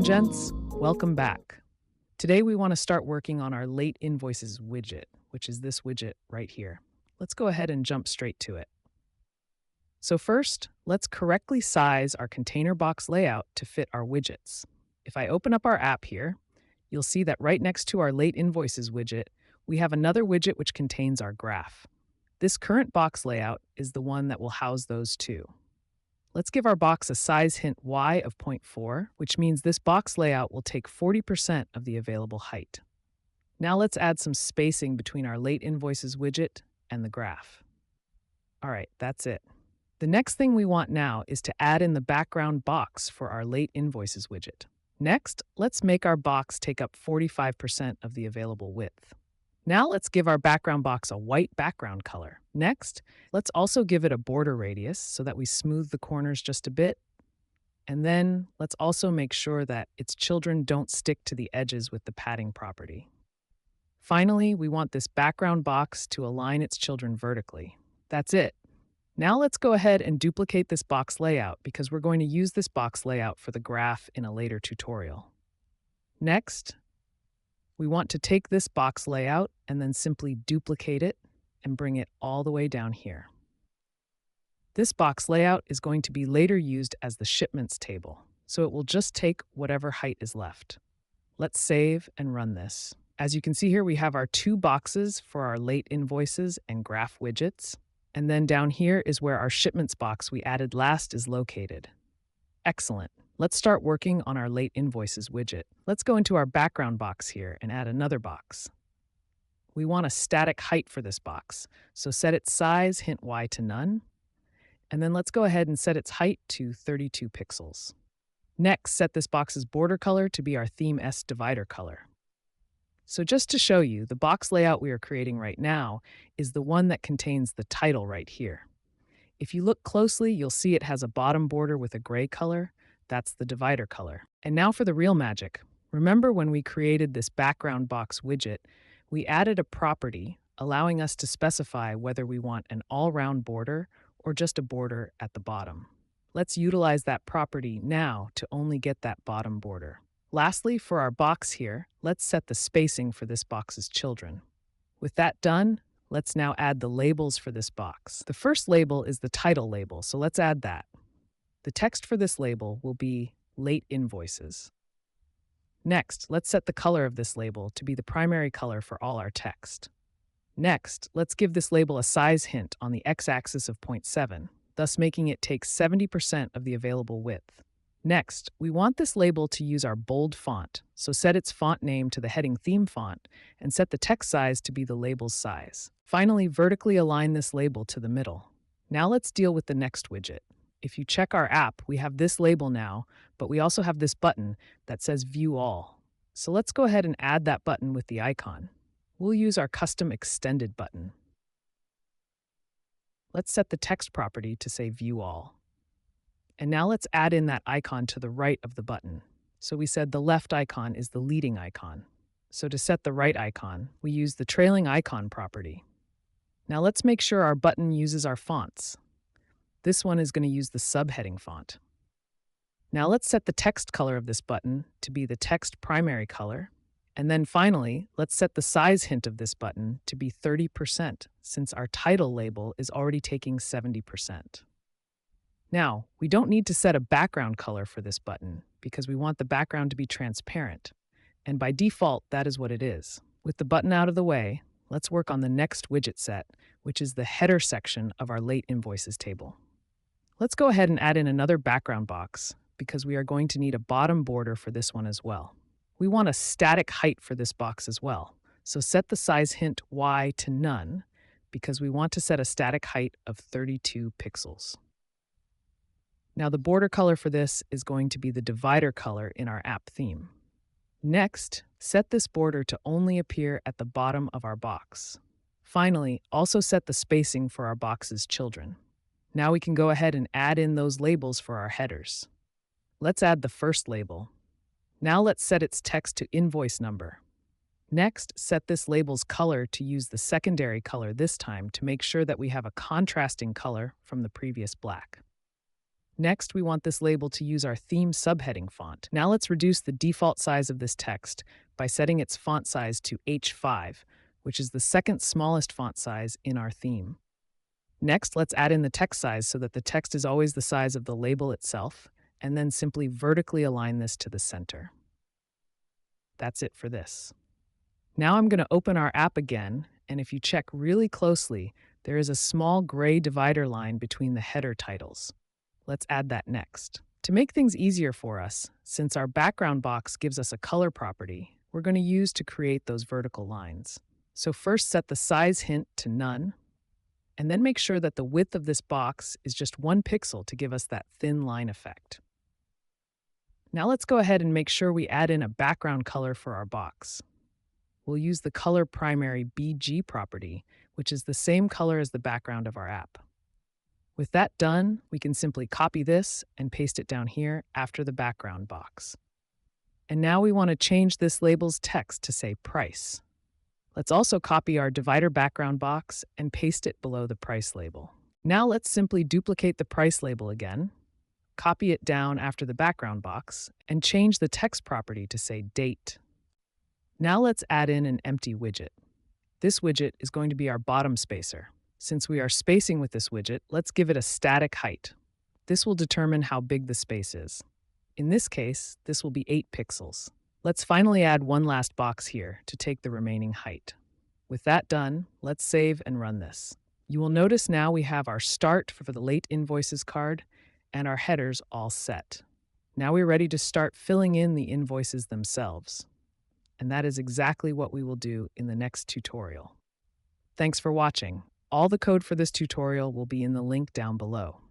gents, welcome back. Today we want to start working on our Late Invoices widget, which is this widget right here. Let's go ahead and jump straight to it. So first, let's correctly size our container box layout to fit our widgets. If I open up our app here, you'll see that right next to our Late Invoices widget, we have another widget which contains our graph. This current box layout is the one that will house those two. Let's give our box a size hint y of 0.4, which means this box layout will take 40% of the available height. Now let's add some spacing between our Late Invoices widget and the graph. All right, that's it. The next thing we want now is to add in the background box for our Late Invoices widget. Next, let's make our box take up 45% of the available width. Now let's give our background box a white background color. Next, let's also give it a border radius so that we smooth the corners just a bit. And then let's also make sure that its children don't stick to the edges with the padding property. Finally, we want this background box to align its children vertically. That's it. Now let's go ahead and duplicate this box layout because we're going to use this box layout for the graph in a later tutorial. Next, we want to take this box layout and then simply duplicate it and bring it all the way down here. This box layout is going to be later used as the shipments table, so it will just take whatever height is left. Let's save and run this. As you can see here, we have our two boxes for our Late Invoices and graph widgets. And then down here is where our shipments box we added last is located. Excellent. Let's start working on our Late Invoices widget. Let's go into our background box here and add another box. We want a static height for this box, so set its size hint y to none. And then let's go ahead and set its height to 32 pixels. Next, set this box's border color to be our theme S divider color. So just to show you, the box layout we are creating right now is the one that contains the title right here. If you look closely, you'll see it has a bottom border with a gray color. That's the divider color. And now for the real magic. Remember when we created this background box widget, we added a property allowing us to specify whether we want an all-round border or just a border at the bottom. Let's utilize that property now to only get that bottom border. Lastly, for our box here, let's set the spacing for this box's children. With that done, let's now add the labels for this box. The first label is the title label, so let's add that. The text for this label will be Late Invoices. Next, let's set the color of this label to be the primary color for all our text. Next, let's give this label a size hint on the x-axis of 0.7, thus making it take 70% of the available width. Next, we want this label to use our bold font, so set its font name to the heading theme font and set the text size to be the label's size. Finally, vertically align this label to the middle. Now let's deal with the next widget. If you check our app, we have this label now, but we also have this button that says View All. So let's go ahead and add that button with the icon. We'll use our custom extended button. Let's set the text property to say View All. And now let's add in that icon to the right of the button. So we said the left icon is the leading icon. So to set the right icon, we use the trailing icon property. Now let's make sure our button uses our fonts. This one is going to use the subheading font. Now let's set the text color of this button to be the text primary color. And then finally, let's set the size hint of this button to be 30%, since our title label is already taking 70%. Now, we don't need to set a background color for this button because we want the background to be transparent. And by default, that is what it is. With the button out of the way, let's work on the next widget set, which is the header section of our Late Invoices table. Let's go ahead and add in another background box because we are going to need a bottom border for this one as well. We want a static height for this box as well. So set the size hint y to none because we want to set a static height of 32 pixels. Now the border color for this is going to be the divider color in our app theme. Next, set this border to only appear at the bottom of our box. Finally, also set the spacing for our box's children. Now we can go ahead and add in those labels for our headers. Let's add the first label. Now let's set its text to invoice number. Next, set this label's color to use the secondary color this time to make sure that we have a contrasting color from the previous black. Next, we want this label to use our theme subheading font. Now let's reduce the default size of this text by setting its font size to H5, which is the second smallest font size in our theme. Next, let's add in the text size so that the text is always the size of the label itself, and then simply vertically align this to the center. That's it for this. Now I'm going to open our app again, and if you check really closely, there is a small gray divider line between the header titles. Let's add that next. To make things easier for us, since our background box gives us a color property, we're going to use to create those vertical lines. So first set the size hint to none, and then make sure that the width of this box is just 1 pixel to give us that thin line effect. Now let's go ahead and make sure we add in a background color for our box. We'll use the color primary BG property, which is the same color as the background of our app. With that done, we can simply copy this and paste it down here after the background box. And now we want to change this label's text to say price. Let's also copy our divider background box and paste it below the price label. Now let's simply duplicate the price label again, copy it down after the background box, and change the text property to say date. Now let's add in an empty widget. This widget is going to be our bottom spacer. Since we are spacing with this widget, let's give it a static height. This will determine how big the space is. In this case, this will be 8 pixels. Let's finally add one last box here to take the remaining height. With that done, let's save and run this. You will notice now we have our start for the Late Invoices card and our headers all set. Now we're ready to start filling in the invoices themselves. And that is exactly what we will do in the next tutorial. Thanks for watching. All the code for this tutorial will be in the link down below.